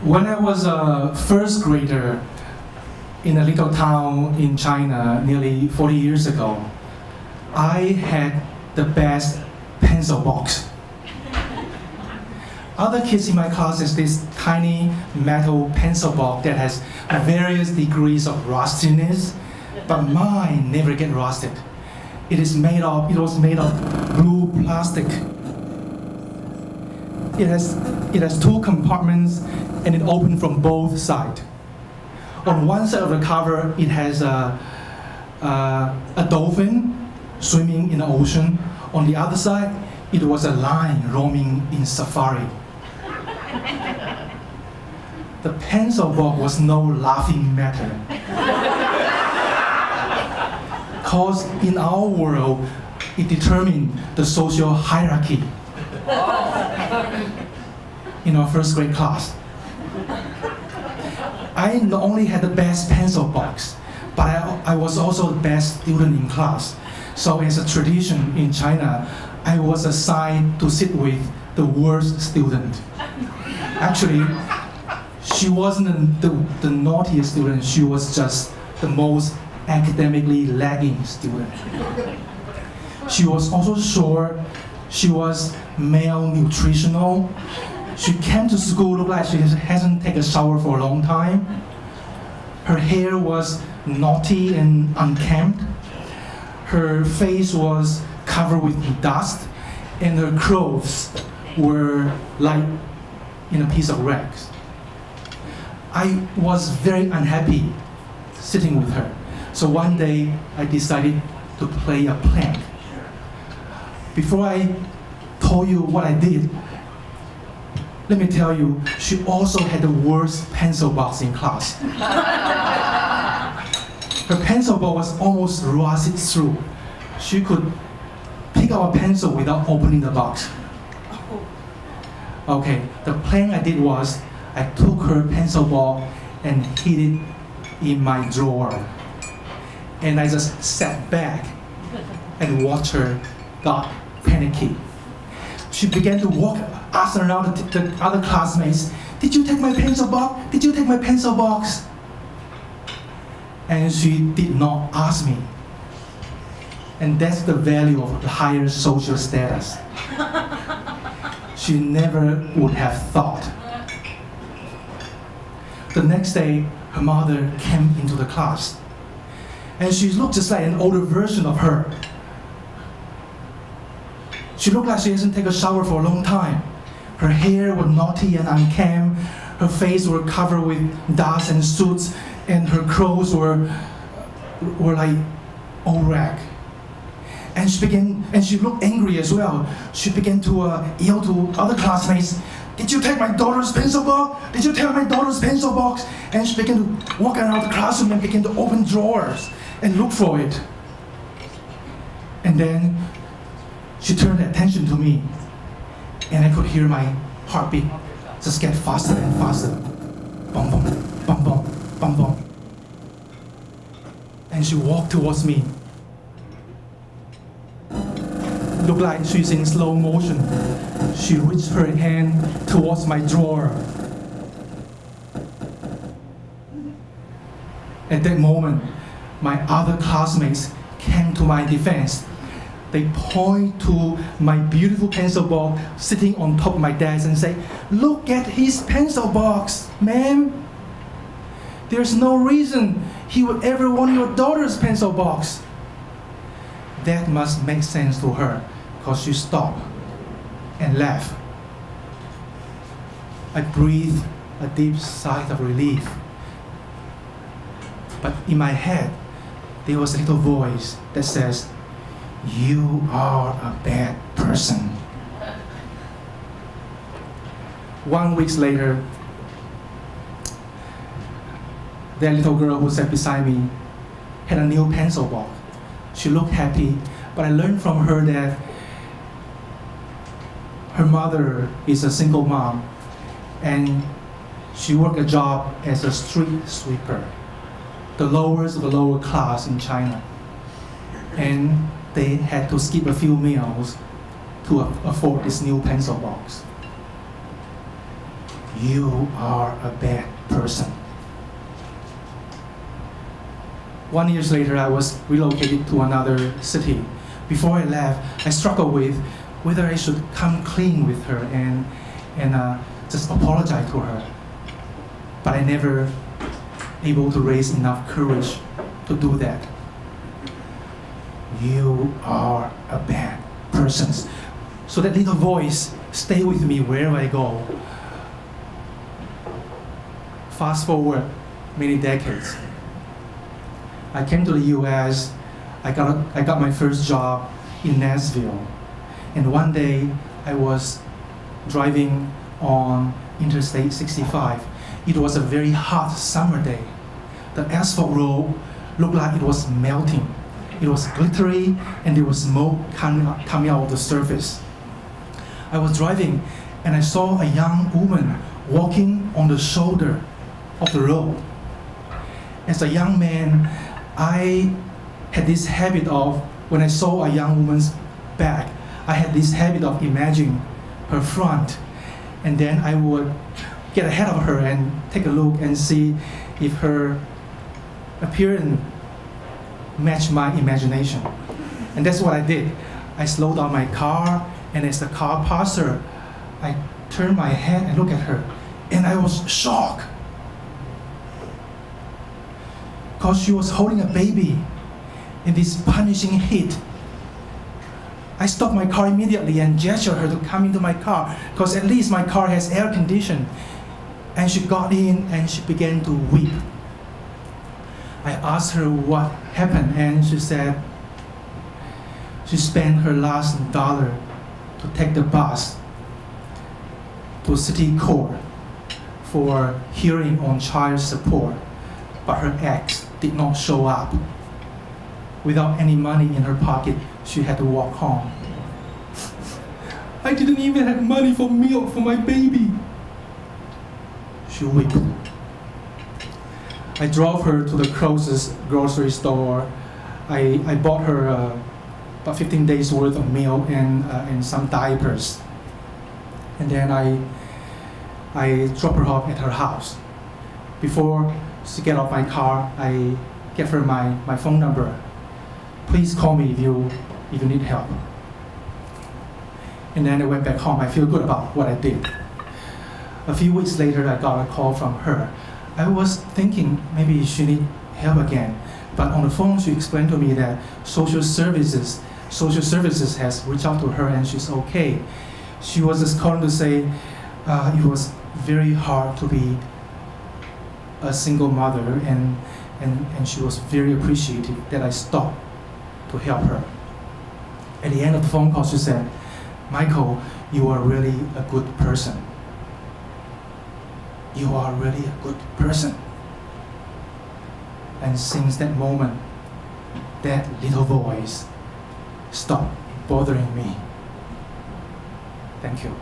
When I was a first grader in a little town in China nearly 40 years ago, I had the best pencil box. Other kids in my class has this tiny metal pencil box that has various degrees of rustiness, but mine never get rusted. It was made of blue plastic. It has two compartments and it opens from both sides. On one side of the cover, it has a dolphin swimming in the ocean. On the other side, it was a lion roaming in safari. The pencil box was no laughing matter. Because in our world, it determined the social hierarchy in our first grade class. I not only had the best pencil box, but I was also the best student in class. So as a tradition in China, I was assigned to sit with the worst student. Actually, she wasn't the naughtiest student, she was just the most academically lagging student. She was also short, she was malnutritional. She came to school looked like she hasn't taken a shower for a long time. Her hair was knotty and unkempt. Her face was covered with dust, and her clothes were like in a piece of rags. I was very unhappy sitting with her. So one day I decided to play a prank. Before I told you what I did, let me tell you, she also had the worst pencil box in class. Her pencil box was almost rusted through. She could pick up a pencil without opening the box. Okay, the plan I did was, I took her pencil box and hid it in my drawer. And I just sat back and watched her got panicky. She began to walk, ask around the other classmates, "Did you take my pencil box? Did you take my pencil box?" And she did not ask me. And that's the value of the higher social status. She never would have thought. The next day, her mother came into the class. And she looked just like an older version of her. She looked like she hasn't taken a shower for a long time. Her hair was knotty and unkempt. Her face was covered with dust and soot, and her clothes were like old rag. And she looked angry as well. She began to yell to other classmates, "Did you take my daughter's pencil box? Did you take my daughter's pencil box?" And she began to walk around the classroom and began to open drawers and look for it. And then she turned attention to me, and I could hear my heartbeat just get faster and faster. Bum, bum, bum, bum, bum, bum. And she walked towards me. Looked like she's in slow motion. She reached her hand towards my drawer. At that moment, my other classmates came to my defense. They point to my beautiful pencil box sitting on top of my desk and say, "Look at his pencil box, ma'am. There's no reason he would ever want your daughter's pencil box." That must make sense to her, because she stopped and laughed. I breathed a deep sigh of relief. But in my head, there was a little voice that says, "You are a bad person." 1 week later, that little girl who sat beside me had a new pencil box. She looked happy, but I learned from her that her mother is a single mom, and she worked a job as a street sweeper, the lowest of the lower class in China. And they had to skip a few meals to afford this new pencil box. you are a bad person. 1 year later, I was relocated to another city. Before I left, I struggled with whether I should come clean with her and just apologize to her. But I never able to raise enough courage to do that. You are a bad person. So that little voice stay with me wherever I go. Fast forward many decades. I came to the US, I got my first job in Nashville. And one day I was driving on Interstate 65. It was a very hot summer day. The asphalt road looked like it was melting. It was glittery and there was smoke coming out of the surface. I was driving and I saw a young woman walking on the shoulder of the road. As a young man, I had this habit of, when I saw a young woman's back, I had this habit of imagining her front, and then I would get ahead of her and take a look and see if her appearance matched my imagination. And that's what I did. I slowed down my car, and as the car passed her, I turned my head and looked at her, and I was shocked. Because she was holding a baby in this punishing heat. I stopped my car immediately and gestured her to come into my car, because at least my car has air conditioning. And she got in and she began to weep. I asked her what happened, and she said she spent her last dollar to take the bus to city court for hearing on child support, but her ex did not show up. Without any money in her pocket, she had to walk home. I didn't even have money for milk for my baby. She wept. I drove her to the closest grocery store. I bought her about 15 days worth of milk and some diapers. And then I dropped her off at her house. Before she get off my car, I gave her my phone number. Please call me if you need help. And then I went back home. I feel good about what I did. A few weeks later, I got a call from her. I was thinking maybe she need help again. But on the phone, she explained to me that social services has reached out to her and she's okay. She was just calling to say it was very hard to be a single mother, and she was very appreciative that I stopped to help her. At the end of the phone call, she said, "Michael, you are really a good person. You are really a good person." And since that moment, that little voice stopped bothering me. Thank you.